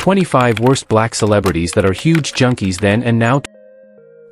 25 Worst Black Celebrities That Are Huge Junkies Then and Now.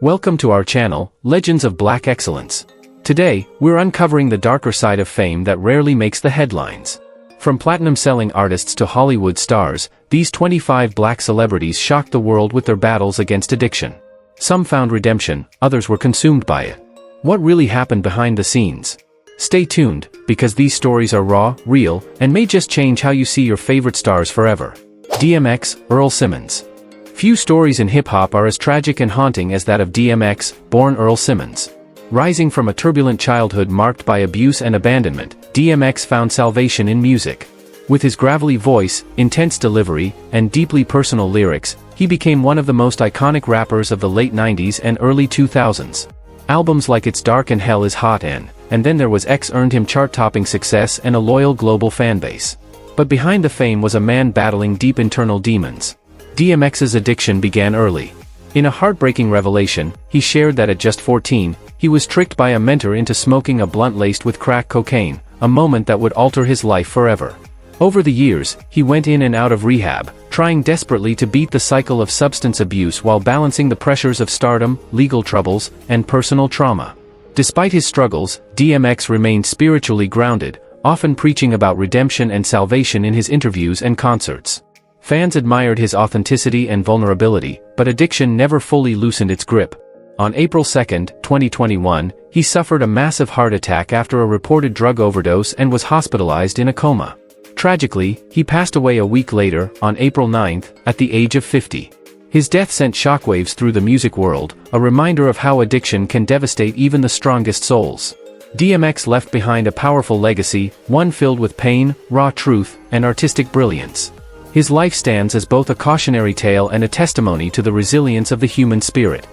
Welcome to our channel, Legends of Black Excellence. Today, we're uncovering the darker side of fame that rarely makes the headlines. From platinum-selling artists to Hollywood stars, these 25 black celebrities shocked the world with their battles against addiction. Some found redemption, others were consumed by it. What really happened behind the scenes? Stay tuned, because these stories are raw, real, and may just change how you see your favorite stars forever. DMX, Earl Simmons. Few stories in hip-hop are as tragic and haunting as that of DMX, born Earl Simmons. Rising from a turbulent childhood marked by abuse and abandonment, DMX found salvation in music. With his gravelly voice, intense delivery, and deeply personal lyrics, he became one of the most iconic rappers of the late 90s and early 2000s. Albums like It's Dark and Hell is Hot and Then There Was X earned him chart-topping success and a loyal global fanbase. But behind the fame was a man battling deep internal demons. DMX's addiction began early. In a heartbreaking revelation, he shared that at just 14, he was tricked by a mentor into smoking a blunt laced with crack cocaine, a moment that would alter his life forever. Over the years, he went in and out of rehab, trying desperately to beat the cycle of substance abuse while balancing the pressures of stardom, legal troubles, and personal trauma. Despite his struggles, DMX remained spiritually grounded, often preaching about redemption and salvation in his interviews and concerts. Fans admired his authenticity and vulnerability, but addiction never fully loosened its grip. On April 2, 2021, he suffered a massive heart attack after a reported drug overdose and was hospitalized in a coma. Tragically, he passed away a week later, on April 9, at the age of 50. His death sent shockwaves through the music world, a reminder of how addiction can devastate even the strongest souls. DMX left behind a powerful legacy, one filled with pain, raw truth, and artistic brilliance. His life stands as both a cautionary tale and a testimony to the resilience of the human spirit.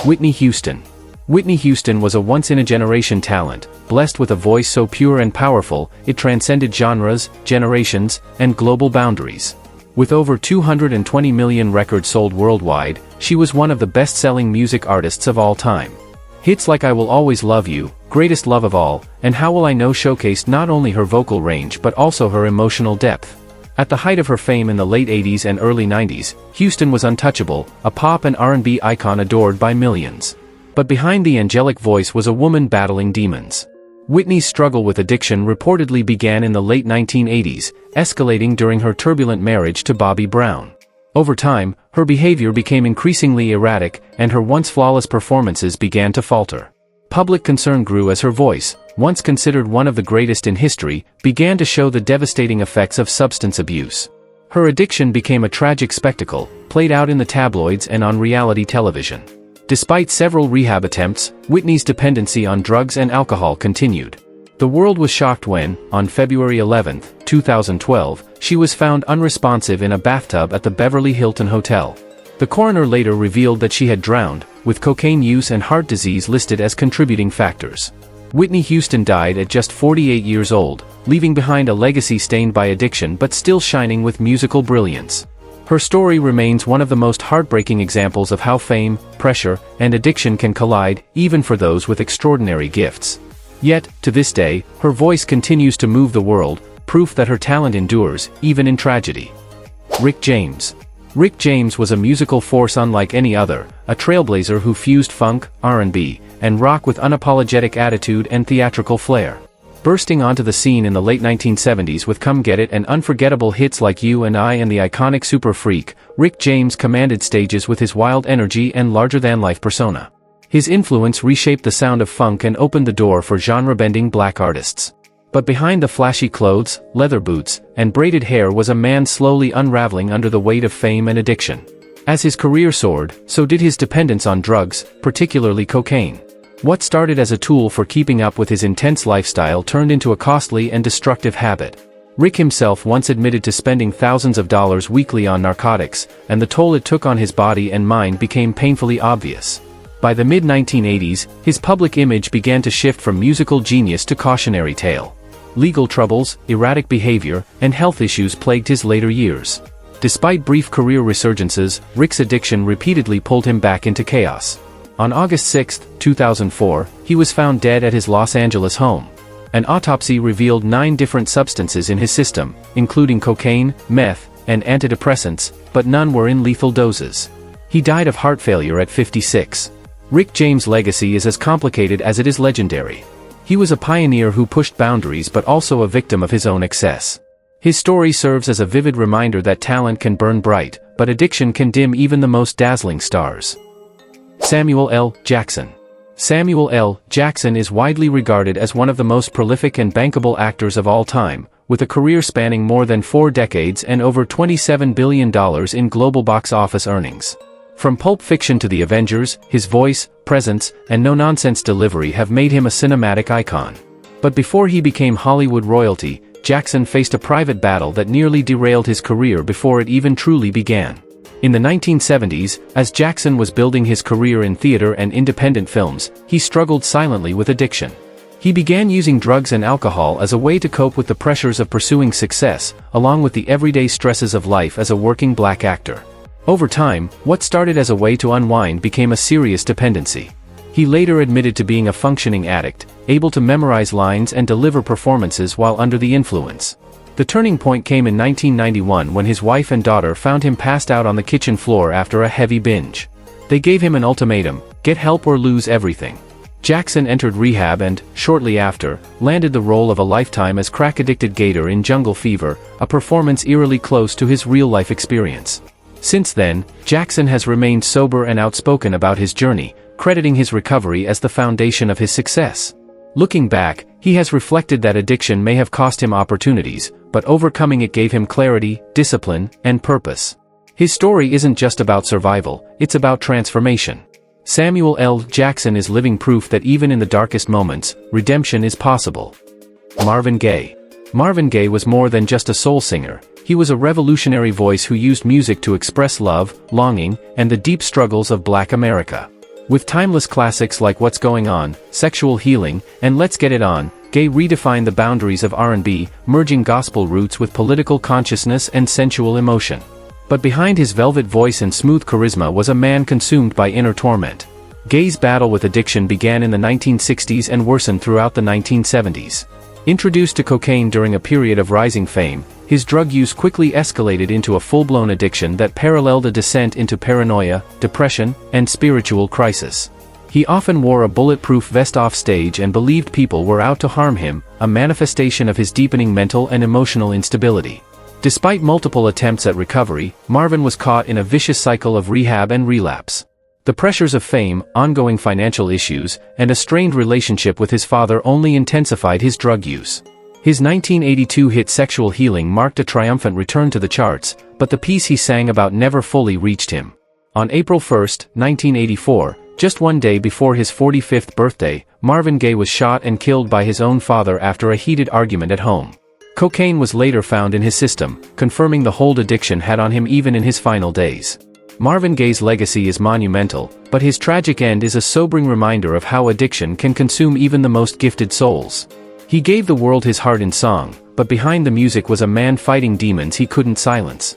Whitney Houston. Whitney Houston was a once-in-a-generation talent, blessed with a voice so pure and powerful, it transcended genres, generations, and global boundaries. With over 220 million records sold worldwide, she was one of the best-selling music artists of all time. Hits like I Will Always Love You, Greatest Love of All, and How Will I Know showcased not only her vocal range but also her emotional depth. At the height of her fame in the late 80s and early 90s, Houston was untouchable, a pop and R&B icon adored by millions. But behind the angelic voice was a woman battling demons. Whitney's struggle with addiction reportedly began in the late 1980s, escalating during her turbulent marriage to Bobby Brown. Over time, her behavior became increasingly erratic, and her once flawless performances began to falter. Public concern grew as her voice, once considered one of the greatest in history, began to show the devastating effects of substance abuse. Her addiction became a tragic spectacle, played out in the tabloids and on reality television. Despite several rehab attempts, Whitney's dependency on drugs and alcohol continued. The world was shocked when, on February 11, 2012, she was found unresponsive in a bathtub at the Beverly Hilton Hotel. The coroner later revealed that she had drowned, with cocaine use and heart disease listed as contributing factors. Whitney Houston died at just 48 years old, leaving behind a legacy stained by addiction but still shining with musical brilliance. Her story remains one of the most heartbreaking examples of how fame, pressure, and addiction can collide, even for those with extraordinary gifts. Yet, to this day, her voice continues to move the world, proof that her talent endures, even in tragedy. Rick James. Rick James was a musical force unlike any other, a trailblazer who fused funk, R&B, and rock with unapologetic attitude and theatrical flair. Bursting onto the scene in the late 1970s with Come Get It and unforgettable hits like You and I and the iconic Super Freak, Rick James commanded stages with his wild energy and larger-than-life persona. His influence reshaped the sound of funk and opened the door for genre-bending black artists. But behind the flashy clothes, leather boots, and braided hair was a man slowly unraveling under the weight of fame and addiction. As his career soared, so did his dependence on drugs, particularly cocaine. What started as a tool for keeping up with his intense lifestyle turned into a costly and destructive habit. Rick himself once admitted to spending thousands of dollars weekly on narcotics, and the toll it took on his body and mind became painfully obvious. By the mid-1980s, his public image began to shift from musical genius to cautionary tale. Legal troubles, erratic behavior, and health issues plagued his later years. Despite brief career resurgences, Rick's addiction repeatedly pulled him back into chaos. On August 6, 2004, he was found dead at his Los Angeles home. An autopsy revealed 9 different substances in his system, including cocaine, meth, and antidepressants, but none were in lethal doses. He died of heart failure at 56. Rick James' legacy is as complicated as it is legendary. He was a pioneer who pushed boundaries but also a victim of his own excess. His story serves as a vivid reminder that talent can burn bright, but addiction can dim even the most dazzling stars. Samuel L. Jackson. Samuel L. Jackson is widely regarded as one of the most prolific and bankable actors of all time, with a career spanning more than 4 decades and over $27 billion in global box office earnings. From Pulp Fiction to The Avengers, his voice, presence, and no-nonsense delivery have made him a cinematic icon. But before he became Hollywood royalty, Jackson faced a private battle that nearly derailed his career before it even truly began. In the 1970s, as Jackson was building his career in theater and independent films, he struggled silently with addiction. He began using drugs and alcohol as a way to cope with the pressures of pursuing success, along with the everyday stresses of life as a working black actor. Over time, what started as a way to unwind became a serious dependency. He later admitted to being a functioning addict, able to memorize lines and deliver performances while under the influence. The turning point came in 1991 when his wife and daughter found him passed out on the kitchen floor after a heavy binge. They gave him an ultimatum: get help or lose everything. Jackson entered rehab and, shortly after, landed the role of a lifetime as crack-addicted Gator in Jungle Fever, a performance eerily close to his real-life experience. Since then, Jackson has remained sober and outspoken about his journey, crediting his recovery as the foundation of his success. Looking back, he has reflected that addiction may have cost him opportunities, but overcoming it gave him clarity, discipline, and purpose. His story isn't just about survival, it's about transformation. Samuel L. Jackson is living proof that even in the darkest moments, redemption is possible. Marvin Gaye. Marvin Gaye was more than just a soul singer. He was a revolutionary voice who used music to express love, longing, and the deep struggles of Black America. With timeless classics like What's Going On, Sexual Healing, and Let's Get It On, Gaye redefined the boundaries of R&B, merging gospel roots with political consciousness and sensual emotion. But behind his velvet voice and smooth charisma was a man consumed by inner torment. Gaye's battle with addiction began in the 1960s and worsened throughout the 1970s. Introduced to cocaine during a period of rising fame, his drug use quickly escalated into a full-blown addiction that paralleled a descent into paranoia, depression, and spiritual crisis. He often wore a bulletproof vest off stage and believed people were out to harm him, a manifestation of his deepening mental and emotional instability. Despite multiple attempts at recovery, Marvin was caught in a vicious cycle of rehab and relapse. The pressures of fame, ongoing financial issues, and a strained relationship with his father only intensified his drug use. His 1982 hit Sexual Healing marked a triumphant return to the charts, but the piece he sang about never fully reached him. On April 1, 1984, just one day before his 45th birthday, Marvin Gaye was shot and killed by his own father after a heated argument at home. Cocaine was later found in his system, confirming the hold addiction had on him even in his final days. Marvin Gaye's legacy is monumental, but his tragic end is a sobering reminder of how addiction can consume even the most gifted souls. He gave the world his heart in song, but behind the music was a man fighting demons he couldn't silence.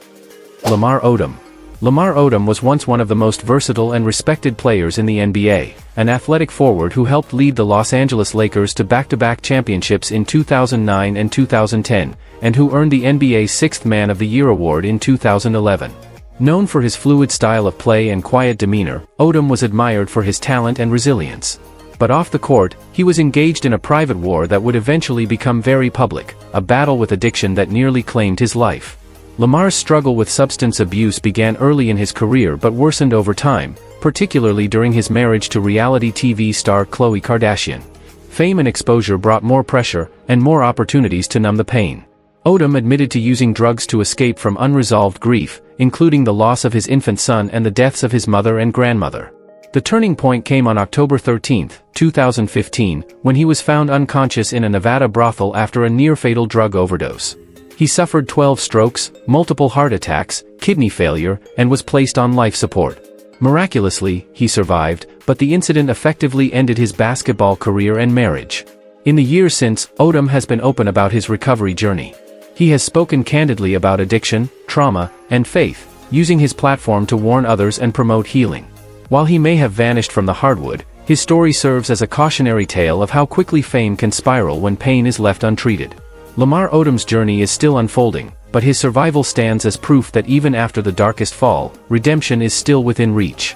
Lamar Odom. Lamar Odom was once one of the most versatile and respected players in the NBA, an athletic forward who helped lead the Los Angeles Lakers to back-to-back championships in 2009 and 2010, and who earned the NBA's 6th Man of the Year award in 2011. Known for his fluid style of play and quiet demeanor, Odom was admired for his talent and resilience. But off the court, he was engaged in a private war that would eventually become very public, a battle with addiction that nearly claimed his life. Lamar's struggle with substance abuse began early in his career but worsened over time, particularly during his marriage to reality TV star Khloe Kardashian. Fame and exposure brought more pressure, and more opportunities to numb the pain. Odom admitted to using drugs to escape from unresolved grief, including the loss of his infant son and the deaths of his mother and grandmother. The turning point came on October 13, 2015, when he was found unconscious in a Nevada brothel after a near-fatal drug overdose. He suffered 12 strokes, multiple heart attacks, kidney failure, and was placed on life support. Miraculously, he survived, but the incident effectively ended his basketball career and marriage. In the years since, Odom has been open about his recovery journey. He has spoken candidly about addiction, trauma, and faith, using his platform to warn others and promote healing. While he may have vanished from the hardwood, his story serves as a cautionary tale of how quickly fame can spiral when pain is left untreated. Lamar Odom's journey is still unfolding, but his survival stands as proof that even after the darkest fall, redemption is still within reach.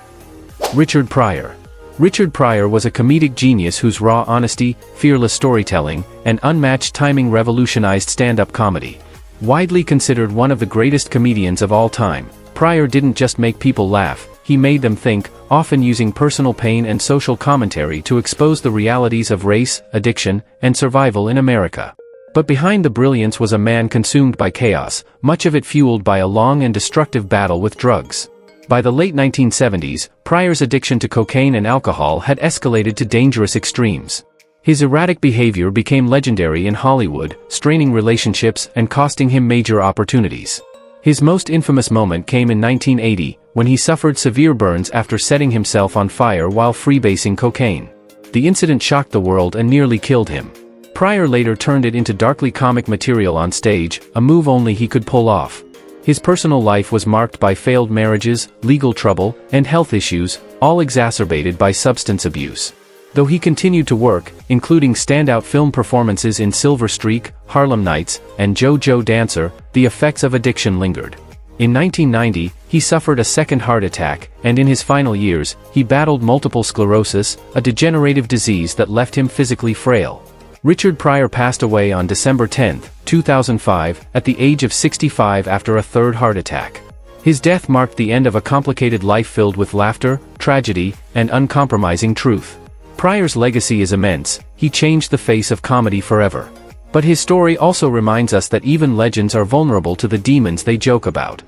Richard Pryor. Richard Pryor was a comedic genius whose raw honesty, fearless storytelling, and unmatched timing revolutionized stand-up comedy. Widely considered one of the greatest comedians of all time, Pryor didn't just make people laugh, he made them think, often using personal pain and social commentary to expose the realities of race, addiction, and survival in America. But behind the brilliance was a man consumed by chaos, much of it fueled by a long and destructive battle with drugs. By the late 1970s, Pryor's addiction to cocaine and alcohol had escalated to dangerous extremes. His erratic behavior became legendary in Hollywood, straining relationships and costing him major opportunities. His most infamous moment came in 1980, when he suffered severe burns after setting himself on fire while freebasing cocaine. The incident shocked the world and nearly killed him. Pryor later turned it into darkly comic material on stage, a move only he could pull off. His personal life was marked by failed marriages, legal trouble, and health issues, all exacerbated by substance abuse. Though he continued to work, including standout film performances in Silver Streak, Harlem Nights, and JoJo Dancer, the effects of addiction lingered. In 1990, he suffered a second heart attack, and in his final years, he battled multiple sclerosis, a degenerative disease that left him physically frail. Richard Pryor passed away on December 10, 2005, at the age of 65 after a third heart attack. His death marked the end of a complicated life filled with laughter, tragedy, and uncompromising truth. Pryor's legacy is immense, he changed the face of comedy forever. But his story also reminds us that even legends are vulnerable to the demons they joke about.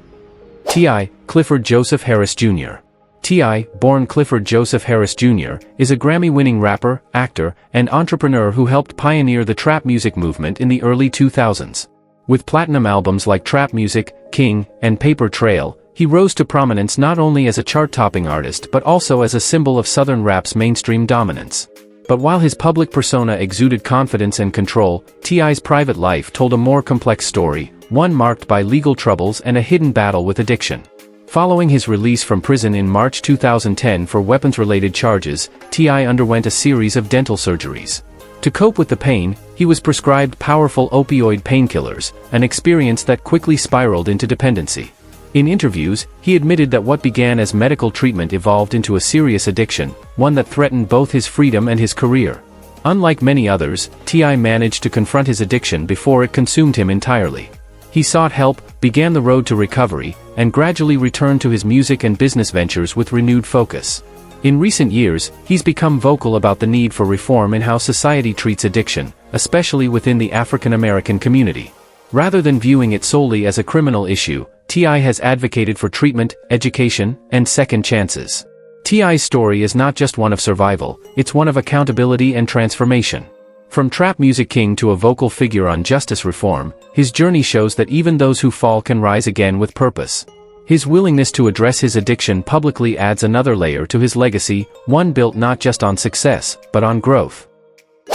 T.I. Clifford Joseph Harris Jr. T.I., born Clifford Joseph Harris Jr., is a Grammy-winning rapper, actor, and entrepreneur who helped pioneer the trap music movement in the early 2000s. With platinum albums like Trap Music, King, and Paper Trail, he rose to prominence not only as a chart-topping artist but also as a symbol of Southern rap's mainstream dominance. But while his public persona exuded confidence and control, T.I.'s private life told a more complex story, one marked by legal troubles and a hidden battle with addiction. Following his release from prison in March 2010 for weapons-related charges, T.I. underwent a series of dental surgeries. To cope with the pain, he was prescribed powerful opioid painkillers, an experience that quickly spiraled into dependency. In interviews, he admitted that what began as medical treatment evolved into a serious addiction, one that threatened both his freedom and his career. Unlike many others, T.I. managed to confront his addiction before it consumed him entirely. He sought help, began the road to recovery, and gradually returned to his music and business ventures with renewed focus. In recent years, he's become vocal about the need for reform in how society treats addiction, especially within the African American community. Rather than viewing it solely as a criminal issue, T.I. has advocated for treatment, education, and second chances. T.I.'s story is not just one of survival, it's one of accountability and transformation. From trap music king to a vocal figure on justice reform, his journey shows that even those who fall can rise again with purpose. His willingness to address his addiction publicly adds another layer to his legacy, one built not just on success, but on growth.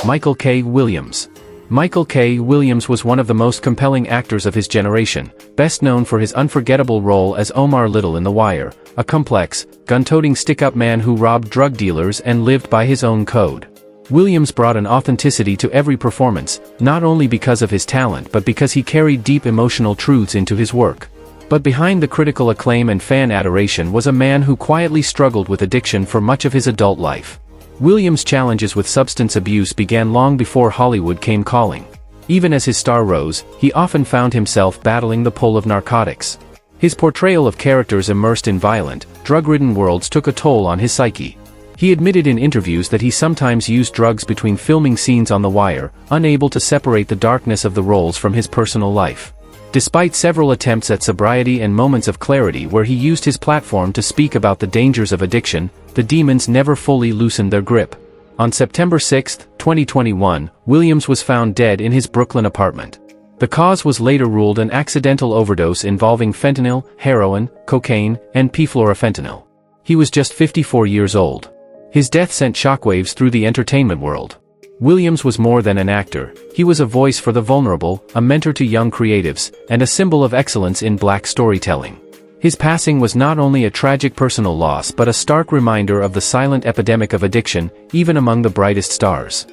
Michael K. Williams. Michael K. Williams was one of the most compelling actors of his generation, best known for his unforgettable role as Omar Little in The Wire, a complex, gun-toting stick-up man who robbed drug dealers and lived by his own code. Williams brought an authenticity to every performance, not only because of his talent but because he carried deep emotional truths into his work. But behind the critical acclaim and fan adoration was a man who quietly struggled with addiction for much of his adult life. Williams' challenges with substance abuse began long before Hollywood came calling. Even as his star rose, he often found himself battling the pull of narcotics. His portrayal of characters immersed in violent, drug-ridden worlds took a toll on his psyche. He admitted in interviews that he sometimes used drugs between filming scenes on The Wire, unable to separate the darkness of the roles from his personal life. Despite several attempts at sobriety and moments of clarity where he used his platform to speak about the dangers of addiction, the demons never fully loosened their grip. On September 6, 2021, Williams was found dead in his Brooklyn apartment. The cause was later ruled an accidental overdose involving fentanyl, heroin, cocaine, and p-fluorofentanyl. He was just 54 years old. His death sent shockwaves through the entertainment world. Williams was more than an actor, he was a voice for the vulnerable, a mentor to young creatives, and a symbol of excellence in Black storytelling. His passing was not only a tragic personal loss but a stark reminder of the silent epidemic of addiction, even among the brightest stars.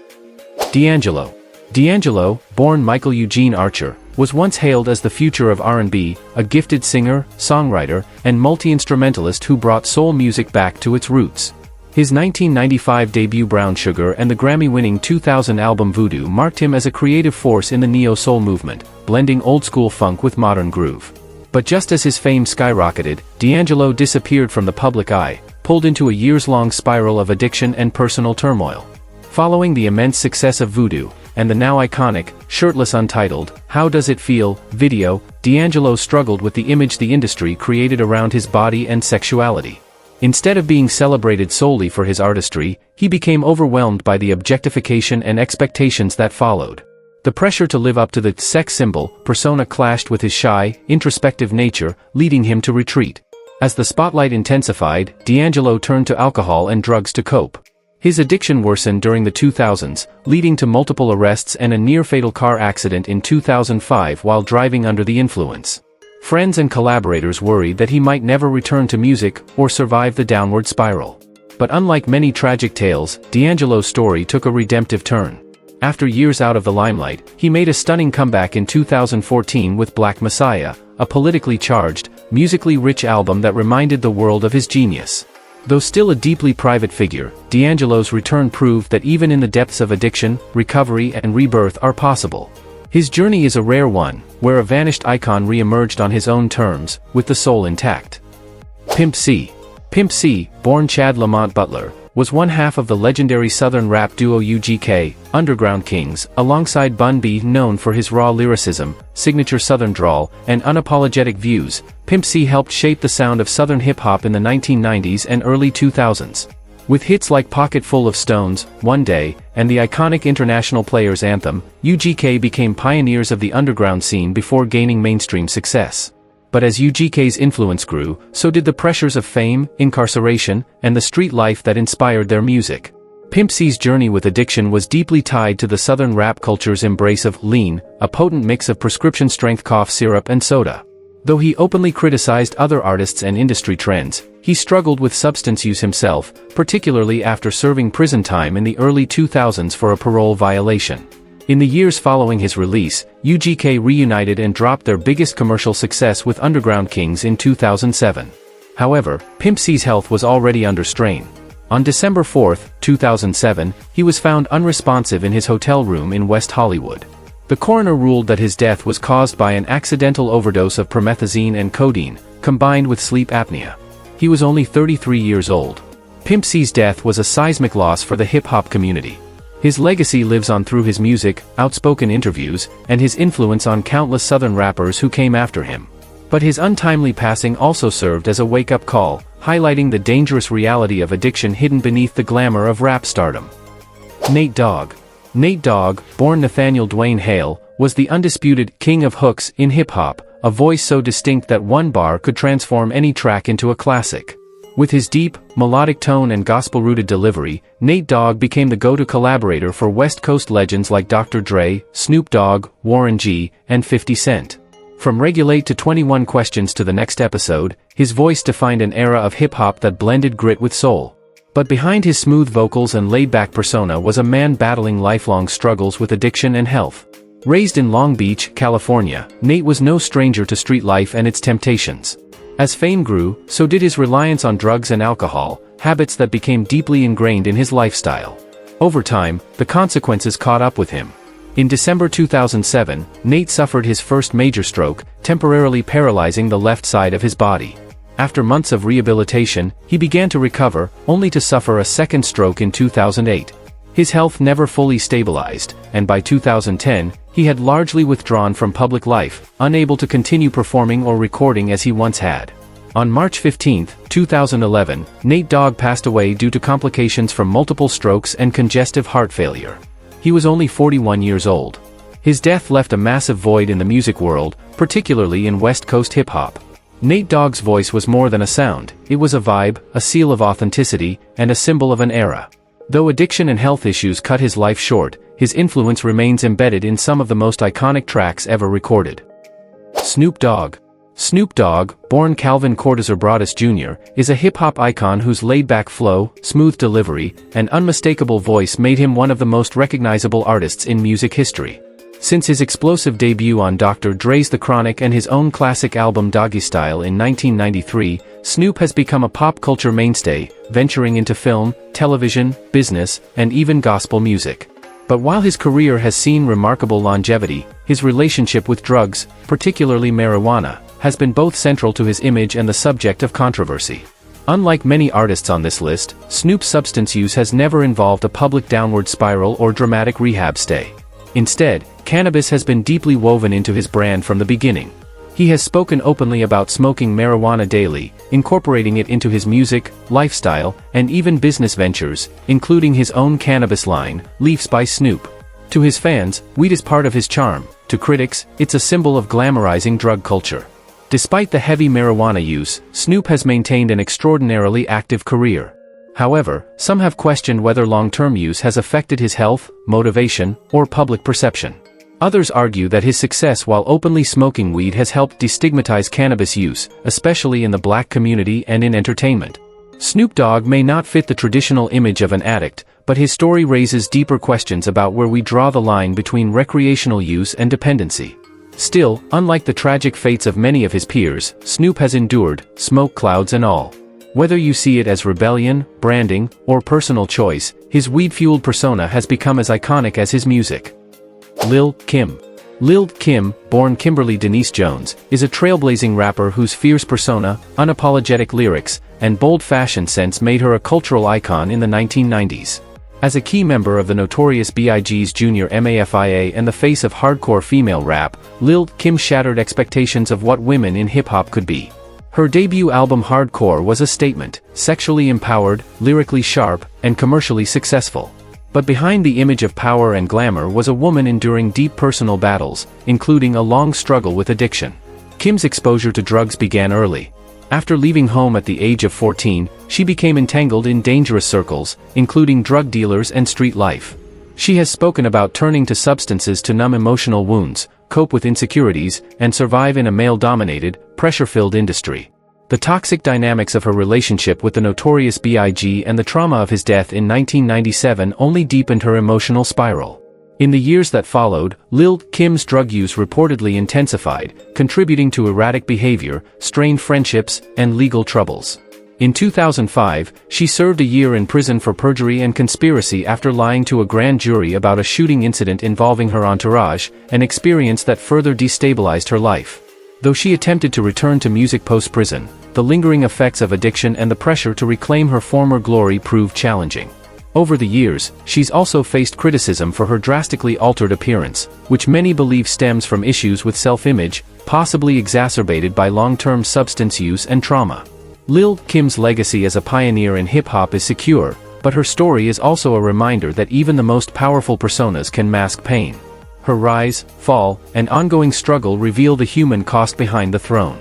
D'Angelo. D'Angelo, born Michael Eugene Archer, was once hailed as the future of R&B, a gifted singer, songwriter, and multi-instrumentalist who brought soul music back to its roots. His 1995 debut Brown Sugar and the Grammy-winning 2000 album Voodoo marked him as a creative force in the neo-soul movement, blending old-school funk with modern groove. But just as his fame skyrocketed, D'Angelo disappeared from the public eye, pulled into a years-long spiral of addiction and personal turmoil. Following the immense success of Voodoo, and the now iconic, shirtless Untitled, How Does It Feel video, D'Angelo struggled with the image the industry created around his body and sexuality. Instead of being celebrated solely for his artistry, he became overwhelmed by the objectification and expectations that followed. The pressure to live up to the sex symbol persona clashed with his shy, introspective nature, leading him to retreat. As the spotlight intensified, D'Angelo turned to alcohol and drugs to cope. His addiction worsened during the 2000s, leading to multiple arrests and a near-fatal car accident in 2005 while driving under the influence. Friends and collaborators worried that he might never return to music or survive the downward spiral. But unlike many tragic tales, D'Angelo's story took a redemptive turn. After years out of the limelight, he made a stunning comeback in 2014 with Black Messiah, a politically charged, musically rich album that reminded the world of his genius. Though still a deeply private figure, D'Angelo's return proved that even in the depths of addiction, recovery and rebirth are possible. His journey is a rare one, where a vanished icon re-emerged on his own terms, with the soul intact. Pimp C. Pimp C, born Chad Lamont Butler, was one half of the legendary Southern rap duo UGK, Underground Kings, alongside Bun B. Known for his raw lyricism, signature Southern drawl, and unapologetic views, Pimp C helped shape the sound of Southern hip-hop in the 1990s and early 2000s. With hits like Pocket Full of Stones, One Day, and the iconic International Players Anthem, UGK became pioneers of the underground scene before gaining mainstream success. But as UGK's influence grew, so did the pressures of fame, incarceration, and the street life that inspired their music. Pimp C's journey with addiction was deeply tied to the Southern rap culture's embrace of lean, a potent mix of prescription-strength cough syrup and soda. Though he openly criticized other artists and industry trends, he struggled with substance use himself, particularly after serving prison time in the early 2000s for a parole violation. In the years following his release, UGK reunited and dropped their biggest commercial success with Underground Kings in 2007. However, Pimp C's health was already under strain. On December 4, 2007, he was found unresponsive in his hotel room in West Hollywood. The coroner ruled that his death was caused by an accidental overdose of promethazine and codeine, combined with sleep apnea. He was only 33 years old. Pimp C's death was a seismic loss for the hip-hop community. His legacy lives on through his music, outspoken interviews, and his influence on countless Southern rappers who came after him. But his untimely passing also served as a wake-up call, highlighting the dangerous reality of addiction hidden beneath the glamour of rap stardom. Nate Dogg. Nate Dogg, born Nathaniel Dwayne Hale, was the undisputed king of hooks in hip-hop, a voice so distinct that one bar could transform any track into a classic. With his deep, melodic tone and gospel-rooted delivery, Nate Dogg became the go-to collaborator for West Coast legends like Dr. Dre, Snoop Dogg, Warren G., and 50 Cent. From Regulate to 21 Questions to the Next Episode, his voice defined an era of hip-hop that blended grit with soul. But behind his smooth vocals and laid-back persona was a man battling lifelong struggles with addiction and health. Raised in Long Beach, California, Nate was no stranger to street life and its temptations. As fame grew, so did his reliance on drugs and alcohol, habits that became deeply ingrained in his lifestyle. Over time, the consequences caught up with him. In December 2007, Nate suffered his first major stroke, temporarily paralyzing the left side of his body. After months of rehabilitation, he began to recover, only to suffer a second stroke in 2008. His health never fully stabilized, and by 2010, he had largely withdrawn from public life, unable to continue performing or recording as he once had. On March 15, 2011, Nate Dogg passed away due to complications from multiple strokes and congestive heart failure. He was only 41 years old. His death left a massive void in the music world, particularly in West Coast hip-hop. Nate Dogg's voice was more than a sound, it was a vibe, a seal of authenticity, and a symbol of an era. Though addiction and health issues cut his life short, his influence remains embedded in some of the most iconic tracks ever recorded. Snoop Dogg. Snoop Dogg, born Calvin Cortez Broadus Jr., is a hip-hop icon whose laid-back flow, smooth delivery, and unmistakable voice made him one of the most recognizable artists in music history. Since his explosive debut on Dr. Dre's The Chronic and his own classic album Doggy Style in 1993, Snoop has become a pop culture mainstay, venturing into film, television, business, and even gospel music. But while his career has seen remarkable longevity, his relationship with drugs, particularly marijuana, has been both central to his image and the subject of controversy. Unlike many artists on this list, Snoop's substance use has never involved a public downward spiral or dramatic rehab stay. Instead, cannabis has been deeply woven into his brand from the beginning. He has spoken openly about smoking marijuana daily, incorporating it into his music, lifestyle, and even business ventures, including his own cannabis line, Leafs by Snoop. To his fans, weed is part of his charm. To critics, it's a symbol of glamorizing drug culture. Despite the heavy marijuana use, Snoop has maintained an extraordinarily active career. However, some have questioned whether long-term use has affected his health, motivation, or public perception. Others argue that his success while openly smoking weed has helped destigmatize cannabis use, especially in the black community and in entertainment. Snoop Dogg may not fit the traditional image of an addict, but his story raises deeper questions about where we draw the line between recreational use and dependency. Still, unlike the tragic fates of many of his peers, Snoop has endured, smoke clouds and all. Whether you see it as rebellion, branding, or personal choice, his weed-fueled persona has become as iconic as his music. Lil' Kim. Lil' Kim, born Kimberly Denise Jones, is a trailblazing rapper whose fierce persona, unapologetic lyrics, and bold fashion sense made her a cultural icon in the 1990s. As a key member of the Notorious B.I.G.'s Junior Mafia and the face of hardcore female rap, Lil' Kim shattered expectations of what women in hip-hop could be. Her debut album Hardcore was a statement, sexually empowered, lyrically sharp, and commercially successful. But behind the image of power and glamour was a woman enduring deep personal battles, including a long struggle with addiction. Kim's exposure to drugs began early. After leaving home at the age of 14, she became entangled in dangerous circles, including drug dealers and street life. She has spoken about turning to substances to numb emotional wounds, cope with insecurities, and survive in a male-dominated, pressure-filled industry. The toxic dynamics of her relationship with the Notorious B.I.G. and the trauma of his death in 1997 only deepened her emotional spiral. In the years that followed, Lil' Kim's drug use reportedly intensified, contributing to erratic behavior, strained friendships, and legal troubles. In 2005, she served a year in prison for perjury and conspiracy after lying to a grand jury about a shooting incident involving her entourage, an experience that further destabilized her life. Though she attempted to return to music post-prison, the lingering effects of addiction and the pressure to reclaim her former glory proved challenging. Over the years, she's also faced criticism for her drastically altered appearance, which many believe stems from issues with self-image, possibly exacerbated by long-term substance use and trauma. Lil' Kim's legacy as a pioneer in hip-hop is secure, but her story is also a reminder that even the most powerful personas can mask pain. Her rise, fall, and ongoing struggle reveal the human cost behind the throne.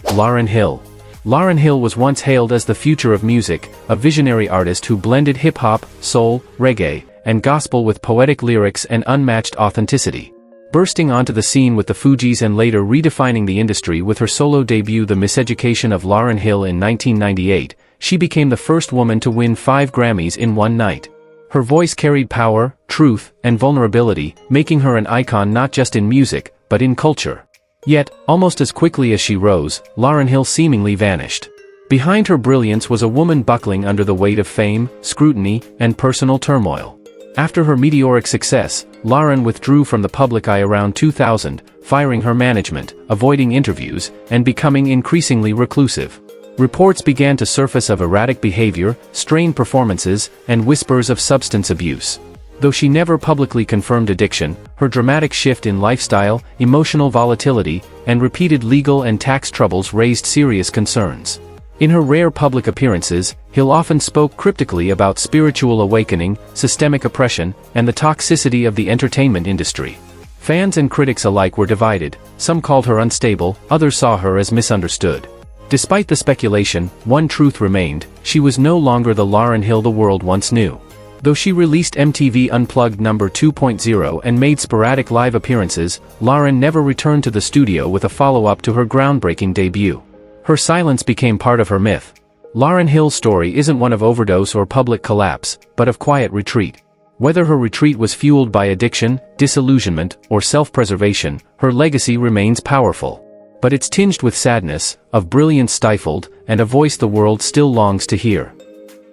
Lauryn Hill. Lauryn Hill was once hailed as the future of music, a visionary artist who blended hip-hop, soul, reggae, and gospel with poetic lyrics and unmatched authenticity. Bursting onto the scene with the Fugees and later redefining the industry with her solo debut The Miseducation of Lauryn Hill in 1998, she became the first woman to win 5 Grammys in one night. Her voice carried power, truth, and vulnerability, making her an icon not just in music, but in culture. Yet, almost as quickly as she rose, Lauryn Hill seemingly vanished. Behind her brilliance was a woman buckling under the weight of fame, scrutiny, and personal turmoil. After her meteoric success, Lauryn withdrew from the public eye around 2000, firing her management, avoiding interviews, and becoming increasingly reclusive. Reports began to surface of erratic behavior, strained performances, and whispers of substance abuse. Though she never publicly confirmed addiction, her dramatic shift in lifestyle, emotional volatility, and repeated legal and tax troubles raised serious concerns. In her rare public appearances, Hill often spoke cryptically about spiritual awakening, systemic oppression, and the toxicity of the entertainment industry. Fans and critics alike were divided. Some called her unstable, others saw her as misunderstood. Despite the speculation, one truth remained: she was no longer the Lauryn Hill the world once knew. Though she released MTV Unplugged No. 2.0 and made sporadic live appearances, Lauryn never returned to the studio with a follow-up to her groundbreaking debut. Her silence became part of her myth. Lauryn Hill's story isn't one of overdose or public collapse, but of quiet retreat. Whether her retreat was fueled by addiction, disillusionment, or self-preservation, her legacy remains powerful. But it's tinged with sadness, of brilliance stifled, and a voice the world still longs to hear.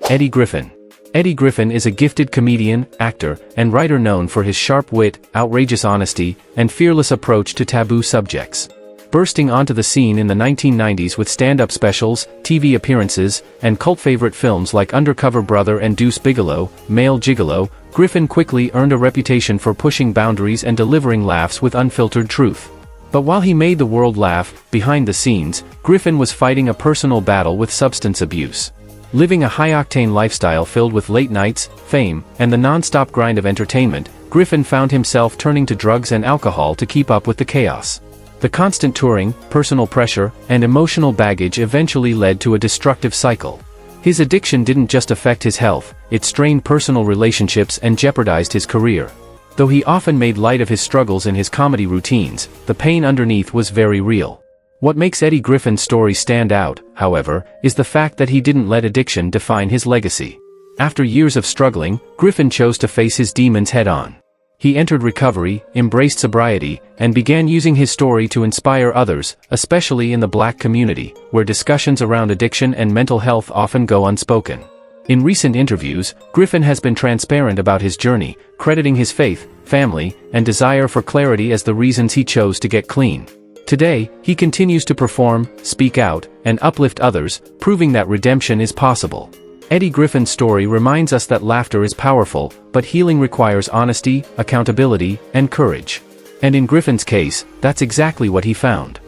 Eddie Griffin. Eddie Griffin is a gifted comedian, actor, and writer known for his sharp wit, outrageous honesty, and fearless approach to taboo subjects. Bursting onto the scene in the 1990s with stand-up specials, TV appearances, and cult favorite films like Undercover Brother and Deuce Bigalow, Male Gigolo, Griffin quickly earned a reputation for pushing boundaries and delivering laughs with unfiltered truth. But while he made the world laugh, behind the scenes, Griffin was fighting a personal battle with substance abuse. Living a high-octane lifestyle filled with late nights, fame, and the non-stop grind of entertainment, Griffin found himself turning to drugs and alcohol to keep up with the chaos. The constant touring, personal pressure, and emotional baggage eventually led to a destructive cycle. His addiction didn't just affect his health, it strained personal relationships and jeopardized his career. Though he often made light of his struggles in his comedy routines, the pain underneath was very real. What makes Eddie Griffin's story stand out, however, is the fact that he didn't let addiction define his legacy. After years of struggling, Griffin chose to face his demons head-on. He entered recovery, embraced sobriety, and began using his story to inspire others, especially in the Black community, where discussions around addiction and mental health often go unspoken. In recent interviews, Griffin has been transparent about his journey, crediting his faith, family, and desire for clarity as the reasons he chose to get clean. Today, he continues to perform, speak out, and uplift others, proving that redemption is possible. Eddie Griffin's story reminds us that laughter is powerful, but healing requires honesty, accountability, and courage. And in Griffin's case, that's exactly what he found.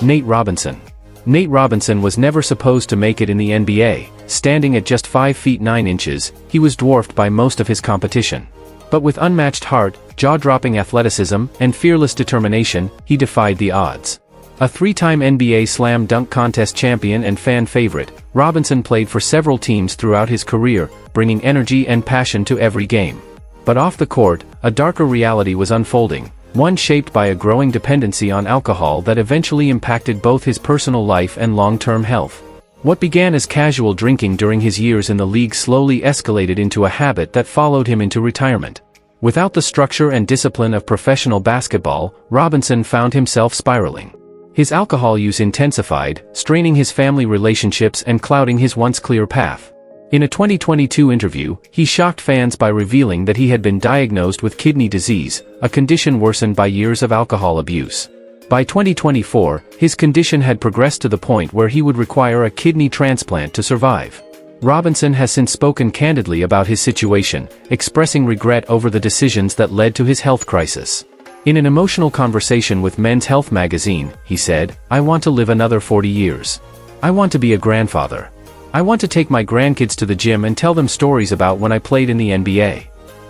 Nate Robinson. Nate Robinson was never supposed to make it in the NBA. Standing at just 5 feet 9 inches, he was dwarfed by most of his competition. But with unmatched heart, jaw-dropping athleticism, and fearless determination, he defied the odds. A 3-time NBA Slam Dunk Contest champion and fan favorite, Robinson played for several teams throughout his career, bringing energy and passion to every game. But off the court, a darker reality was unfolding, one shaped by a growing dependency on alcohol that eventually impacted both his personal life and long-term health. What began as casual drinking during his years in the league slowly escalated into a habit that followed him into retirement. Without the structure and discipline of professional basketball, Robinson found himself spiraling. His alcohol use intensified, straining his family relationships and clouding his once clear path. In a 2022 interview, he shocked fans by revealing that he had been diagnosed with kidney disease, a condition worsened by years of alcohol abuse. By 2024, his condition had progressed to the point where he would require a kidney transplant to survive. Robinson has since spoken candidly about his situation, expressing regret over the decisions that led to his health crisis. In an emotional conversation with Men's Health magazine, he said, "I want to live another 40 years. I want to be a grandfather. I want to take my grandkids to the gym and tell them stories about when I played in the NBA."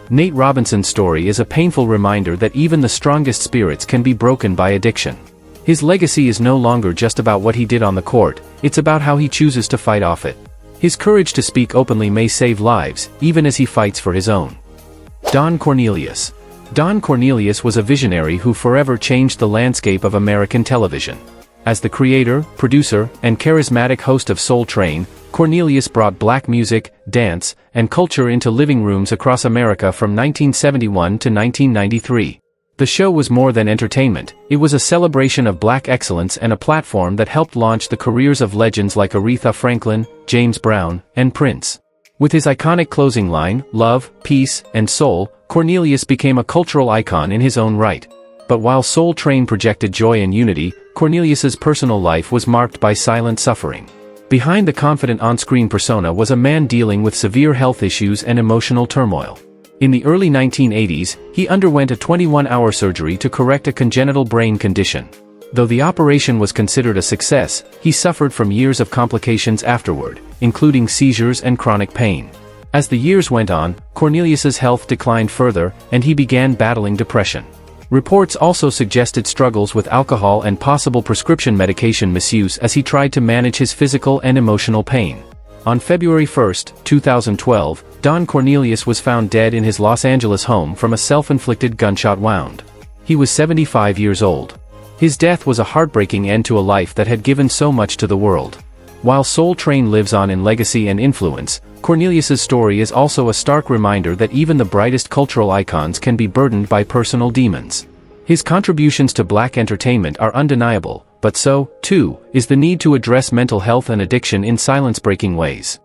Nate Robinson's story is a painful reminder that even the strongest spirits can be broken by addiction. His legacy is no longer just about what he did on the court, it's about how he chooses to fight off it. His courage to speak openly may save lives, even as he fights for his own. Don Cornelius. Don Cornelius was a visionary who forever changed the landscape of American television. As the creator, producer, and charismatic host of Soul Train, Cornelius brought black music, dance, and culture into living rooms across America from 1971 to 1993. The show was more than entertainment, it was a celebration of black excellence and a platform that helped launch the careers of legends like Aretha Franklin, James Brown, and Prince. With his iconic closing line, "Love, Peace, and Soul," Cornelius became a cultural icon in his own right. But while Soul Train projected joy and unity, Cornelius's personal life was marked by silent suffering. Behind the confident on-screen persona was a man dealing with severe health issues and emotional turmoil. In the early 1980s, he underwent a 21-hour surgery to correct a congenital brain condition. Though the operation was considered a success, he suffered from years of complications afterward, including seizures and chronic pain. As the years went on, Cornelius's health declined further, and he began battling depression. Reports also suggested struggles with alcohol and possible prescription medication misuse as he tried to manage his physical and emotional pain. On February 1, 2012, Don Cornelius was found dead in his Los Angeles home from a self-inflicted gunshot wound. He was 75 years old. His death was a heartbreaking end to a life that had given so much to the world. While Soul Train lives on in legacy and influence, Cornelius's story is also a stark reminder that even the brightest cultural icons can be burdened by personal demons. His contributions to Black entertainment are undeniable, but so, too, is the need to address mental health and addiction in silence-breaking ways.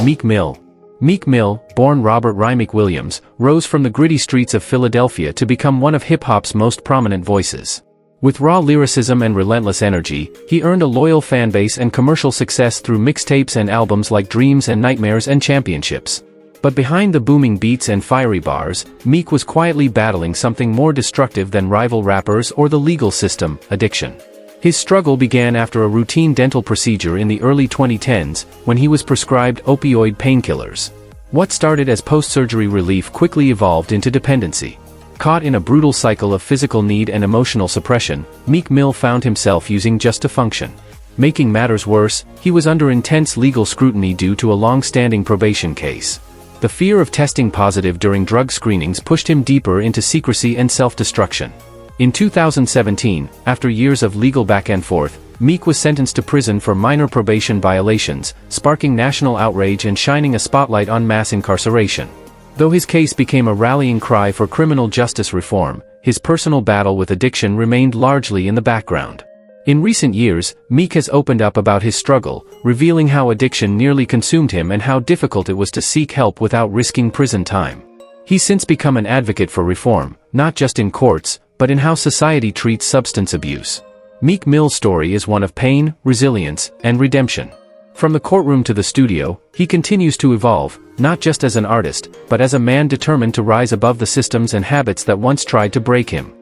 Meek Mill. Meek Mill, born Robert Rymeek Williams, rose from the gritty streets of Philadelphia to become one of hip-hop's most prominent voices. With raw lyricism and relentless energy, he earned a loyal fanbase and commercial success through mixtapes and albums like Dreams and Nightmares and Championships. But behind the booming beats and fiery bars, Meek was quietly battling something more destructive than rival rappers or the legal system: addiction. His struggle began after a routine dental procedure in the early 2010s, when he was prescribed opioid painkillers. What started as post-surgery relief quickly evolved into dependency. Caught in a brutal cycle of physical need and emotional suppression, Meek Mill found himself using just to function. Making matters worse, he was under intense legal scrutiny due to a long-standing probation case. The fear of testing positive during drug screenings pushed him deeper into secrecy and self-destruction. In 2017, after years of legal back and forth, Meek was sentenced to prison for minor probation violations, sparking national outrage and shining a spotlight on mass incarceration. Though his case became a rallying cry for criminal justice reform, his personal battle with addiction remained largely in the background. In recent years, Meek has opened up about his struggle, revealing how addiction nearly consumed him and how difficult it was to seek help without risking prison time. He's since become an advocate for reform, not just in courts, but in how society treats substance abuse. Meek Mill's story is one of pain, resilience, and redemption. From the courtroom to the studio, he continues to evolve, not just as an artist, but as a man determined to rise above the systems and habits that once tried to break him.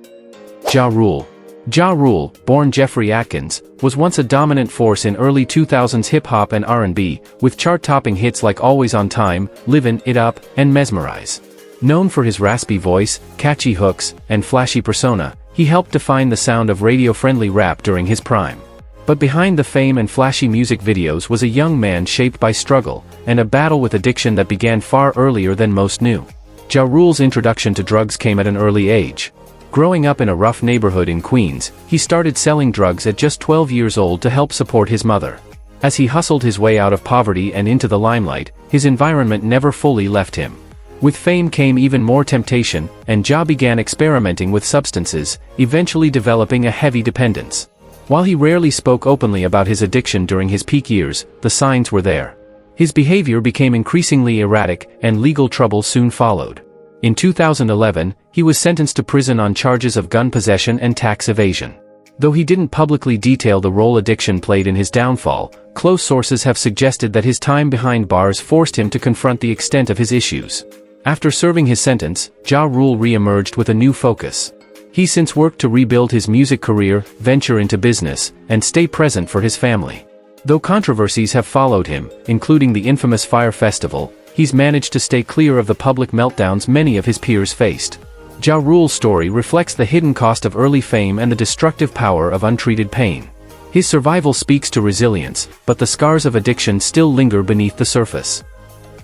Ja Rule. Ja Rule, born Jeffrey Atkins, was once a dominant force in early 2000s hip-hop and R&B, with chart-topping hits like Always on Time, Livin' It Up, and Mesmerize. Known for his raspy voice, catchy hooks, and flashy persona, he helped define the sound of radio-friendly rap during his prime. But behind the fame and flashy music videos was a young man shaped by struggle, and a battle with addiction that began far earlier than most knew. Ja Rule's introduction to drugs came at an early age. Growing up in a rough neighborhood in Queens, he started selling drugs at just 12 years old to help support his mother. As he hustled his way out of poverty and into the limelight, his environment never fully left him. With fame came even more temptation, and Ja began experimenting with substances, eventually developing a heavy dependence. While he rarely spoke openly about his addiction during his peak years, the signs were there. His behavior became increasingly erratic, and legal trouble soon followed. In 2011, he was sentenced to prison on charges of gun possession and tax evasion. Though he didn't publicly detail the role addiction played in his downfall, close sources have suggested that his time behind bars forced him to confront the extent of his issues. After serving his sentence, Ja Rule re-emerged with a new focus. He's since worked to rebuild his music career, venture into business, and stay present for his family. Though controversies have followed him, including the infamous Fyre Festival, he's managed to stay clear of the public meltdowns many of his peers faced. Ja Rule's story reflects the hidden cost of early fame and the destructive power of untreated pain. His survival speaks to resilience, but the scars of addiction still linger beneath the surface.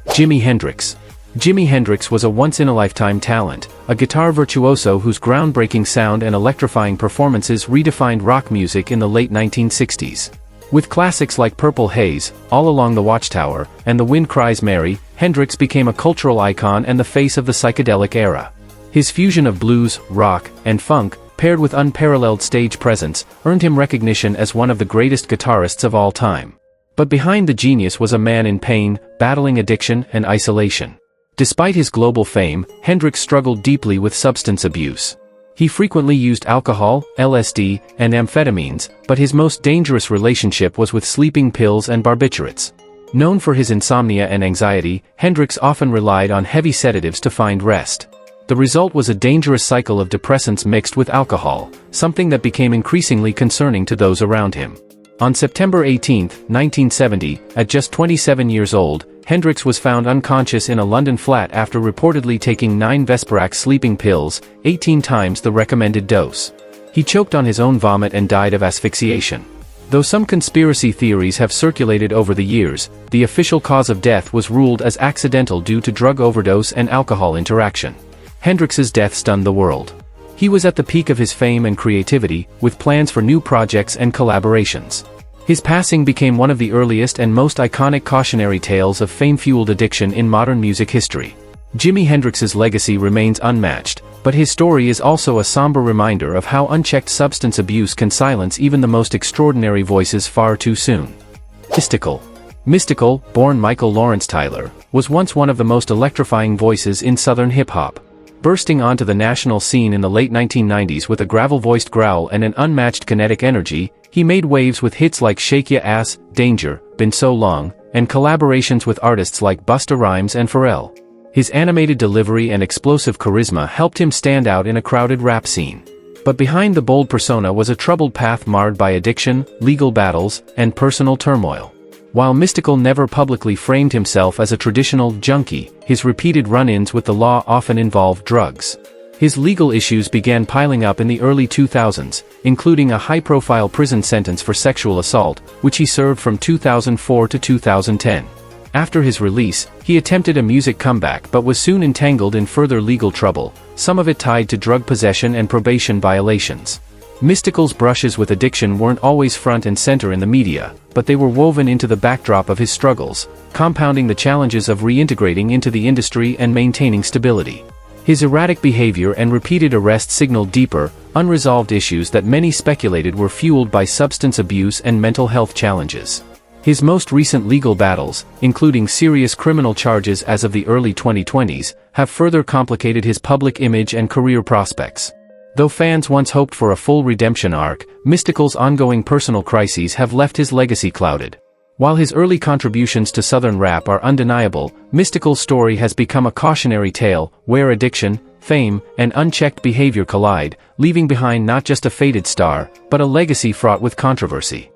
Jimi Hendrix. Jimi Hendrix was a once-in-a-lifetime talent, a guitar virtuoso whose groundbreaking sound and electrifying performances redefined rock music in the late 1960s. With classics like Purple Haze, All Along the Watchtower, and The Wind Cries Mary, Hendrix became a cultural icon and the face of the psychedelic era. His fusion of blues, rock, and funk, paired with unparalleled stage presence, earned him recognition as one of the greatest guitarists of all time. But behind the genius was a man in pain, battling addiction and isolation. Despite his global fame, Hendrix struggled deeply with substance abuse. He frequently used alcohol, LSD, and amphetamines, but his most dangerous relationship was with sleeping pills and barbiturates. Known for his insomnia and anxiety, Hendrix often relied on heavy sedatives to find rest. The result was a dangerous cycle of depressants mixed with alcohol, something that became increasingly concerning to those around him. On September 18, 1970, at just 27 years old, Hendrix was found unconscious in a London flat after reportedly taking 9 Vesparax sleeping pills, 18 times the recommended dose. He choked on his own vomit and died of asphyxiation. Though some conspiracy theories have circulated over the years, the official cause of death was ruled as accidental due to drug overdose and alcohol interaction. Hendrix's death stunned the world. He was at the peak of his fame and creativity, with plans for new projects and collaborations. His passing became one of the earliest and most iconic cautionary tales of fame-fueled addiction in modern music history. Jimi Hendrix's legacy remains unmatched, but his story is also a somber reminder of how unchecked substance abuse can silence even the most extraordinary voices far too soon. Mystical, born Michael Lawrence Tyler, was once one of the most electrifying voices in Southern hip-hop. Bursting onto the national scene in the late 1990s with a gravel-voiced growl and an unmatched kinetic energy, he made waves with hits like Shake Ya Ass, Danger, Been So Long, and collaborations with artists like Busta Rhymes and Pharrell. His animated delivery and explosive charisma helped him stand out in a crowded rap scene. But behind the bold persona was a troubled path marred by addiction, legal battles, and personal turmoil. While Mystical never publicly framed himself as a traditional junkie, his repeated run-ins with the law often involved drugs. His legal issues began piling up in the early 2000s, including a high-profile prison sentence for sexual assault, which he served from 2004 to 2010. After his release, he attempted a music comeback but was soon entangled in further legal trouble, some of it tied to drug possession and probation violations. Mystical's brushes with addiction weren't always front and center in the media, but they were woven into the backdrop of his struggles, compounding the challenges of reintegrating into the industry and maintaining stability. His erratic behavior and repeated arrests signaled deeper, unresolved issues that many speculated were fueled by substance abuse and mental health challenges. His most recent legal battles, including serious criminal charges as of the early 2020s, have further complicated his public image and career prospects. Though fans once hoped for a full redemption arc, Mystical's ongoing personal crises have left his legacy clouded. While his early contributions to Southern rap are undeniable, Mystical's story has become a cautionary tale, where addiction, fame, and unchecked behavior collide, leaving behind not just a faded star, but a legacy fraught with controversy.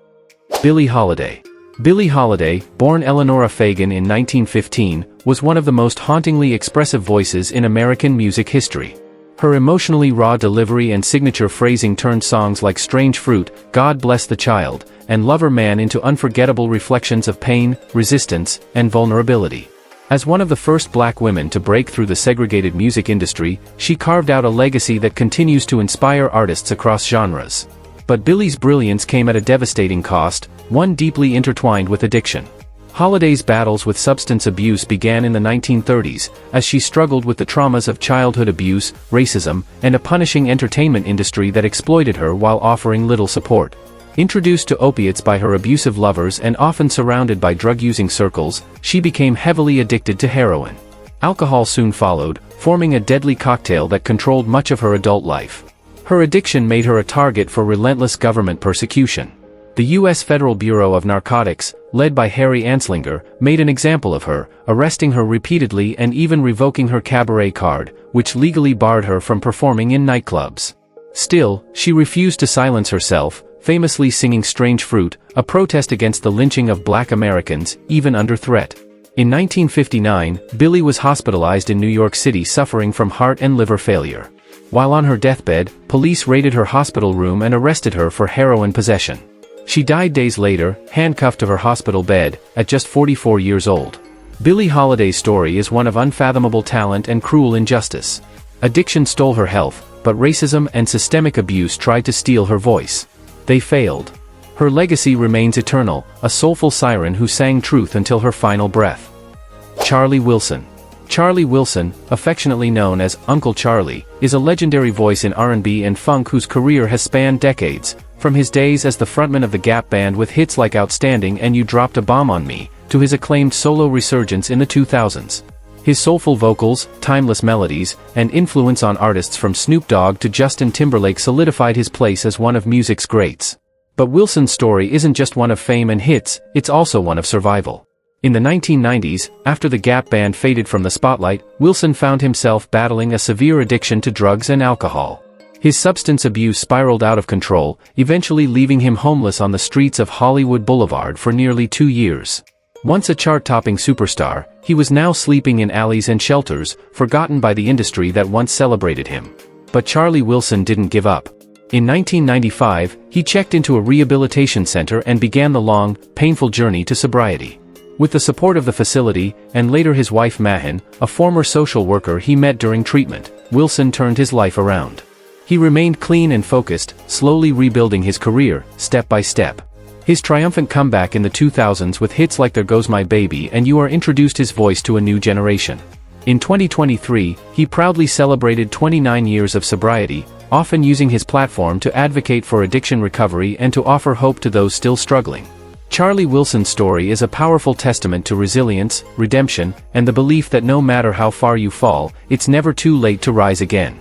Billie Holiday. Billie Holiday, born Eleanora Fagan in 1915, was one of the most hauntingly expressive voices in American music history. Her emotionally raw delivery and signature phrasing turned songs like Strange Fruit, God Bless the Child, and Lover Man into unforgettable reflections of pain, resistance, and vulnerability. As one of the first black women to break through the segregated music industry, she carved out a legacy that continues to inspire artists across genres. But Billie's brilliance came at a devastating cost, one deeply intertwined with addiction. Holiday's battles with substance abuse began in the 1930s, as she struggled with the traumas of childhood abuse, racism, and a punishing entertainment industry that exploited her while offering little support. Introduced to opiates by her abusive lovers and often surrounded by drug-using circles, she became heavily addicted to heroin. Alcohol soon followed, forming a deadly cocktail that controlled much of her adult life. Her addiction made her a target for relentless government persecution. The U.S. Federal Bureau of Narcotics, led by Harry Anslinger, made an example of her, arresting her repeatedly and even revoking her cabaret card, which legally barred her from performing in nightclubs. Still, she refused to silence herself, famously singing Strange Fruit, a protest against the lynching of black Americans, even under threat. In 1959, Billie was hospitalized in New York City suffering from heart and liver failure. While on her deathbed, police raided her hospital room and arrested her for heroin possession. She died days later, handcuffed to her hospital bed, at just 44 years old. Billie Holiday's story is one of unfathomable talent and cruel injustice. Addiction stole her health, but racism and systemic abuse tried to steal her voice. They failed. Her legacy remains eternal, a soulful siren who sang truth until her final breath. Charlie Wilson. Charlie Wilson, affectionately known as Uncle Charlie, is a legendary voice in R&B and funk whose career has spanned decades, from his days as the frontman of the Gap Band with hits like Outstanding and You Dropped a Bomb on Me, to his acclaimed solo resurgence in the 2000s. His soulful vocals, timeless melodies, and influence on artists from Snoop Dogg to Justin Timberlake solidified his place as one of music's greats. But Wilson's story isn't just one of fame and hits, it's also one of survival. In the 1990s, after the Gap Band faded from the spotlight, Wilson found himself battling a severe addiction to drugs and alcohol. His substance abuse spiraled out of control, eventually leaving him homeless on the streets of Hollywood Boulevard for nearly 2 years. Once a chart-topping superstar, he was now sleeping in alleys and shelters, forgotten by the industry that once celebrated him. But Charlie Wilson didn't give up. In 1995, he checked into a rehabilitation center and began the long, painful journey to sobriety. With the support of the facility, and later his wife Mahan, a former social worker he met during treatment, Wilson turned his life around. He remained clean and focused, slowly rebuilding his career, step by step. His triumphant comeback in the 2000s with hits like There Goes My Baby and You Are introduced his voice to a new generation. In 2023, he proudly celebrated 29 years of sobriety, often using his platform to advocate for addiction recovery and to offer hope to those still struggling. Charlie Wilson's story is a powerful testament to resilience, redemption, and the belief that no matter how far you fall, it's never too late to rise again.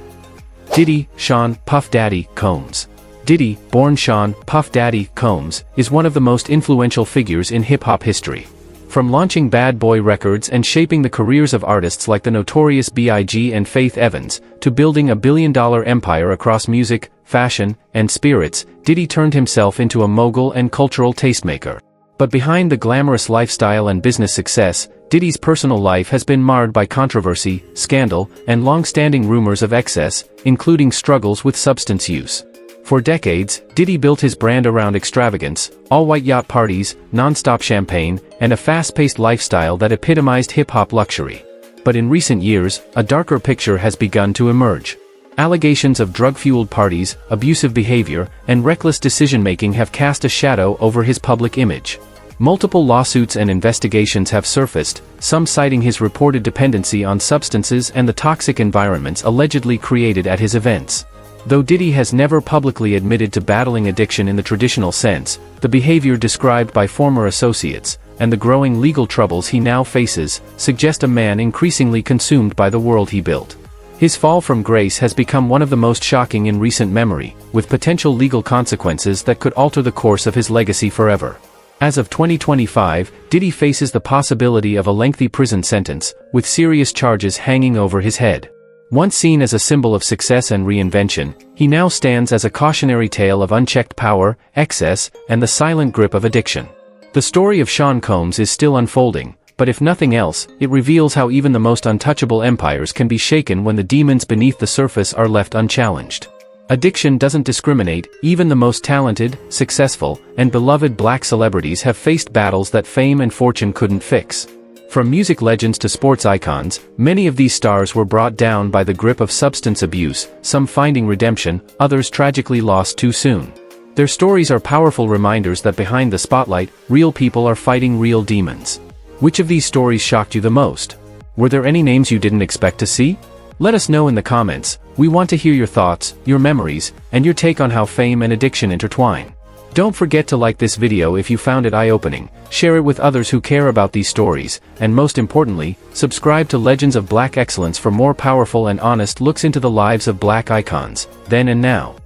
Diddy, Sean Puff Daddy Combs. Diddy, born Sean Puff Daddy Combs, is one of the most influential figures in hip-hop history. From launching Bad Boy Records and shaping the careers of artists like the Notorious B.I.G. and Faith Evans, to building a billion-dollar empire across music, fashion, and spirits, Diddy turned himself into a mogul and cultural tastemaker. But behind the glamorous lifestyle and business success, Diddy's personal life has been marred by controversy, scandal, and long-standing rumors of excess, including struggles with substance use. For decades, Diddy built his brand around extravagance, all-white yacht parties, non-stop champagne, and a fast-paced lifestyle that epitomized hip-hop luxury. But in recent years, a darker picture has begun to emerge. Allegations of drug-fueled parties, abusive behavior, and reckless decision-making have cast a shadow over his public image. Multiple lawsuits and investigations have surfaced, some citing his reported dependency on substances and the toxic environments allegedly created at his events. Though Diddy has never publicly admitted to battling addiction in the traditional sense, the behavior described by former associates, and the growing legal troubles he now faces, suggest a man increasingly consumed by the world he built. His fall from grace has become one of the most shocking in recent memory, with potential legal consequences that could alter the course of his legacy forever. As of 2025, Diddy faces the possibility of a lengthy prison sentence, with serious charges hanging over his head. Once seen as a symbol of success and reinvention, he now stands as a cautionary tale of unchecked power, excess, and the silent grip of addiction. The story of Sean Combs is still unfolding, but if nothing else, it reveals how even the most untouchable empires can be shaken when the demons beneath the surface are left unchallenged. Addiction doesn't discriminate. Even the most talented, successful, and beloved black celebrities have faced battles that fame and fortune couldn't fix. From music legends to sports icons, many of these stars were brought down by the grip of substance abuse, some finding redemption, others tragically lost too soon. Their stories are powerful reminders that behind the spotlight, real people are fighting real demons. Which of these stories shocked you the most? Were there any names you didn't expect to see? Let us know in the comments. We want to hear your thoughts, your memories, and your take on how fame and addiction intertwine. Don't forget to like this video if you found it eye-opening, share it with others who care about these stories, and most importantly, subscribe to Legends of Black Excellence for more powerful and honest looks into the lives of black icons, then and now.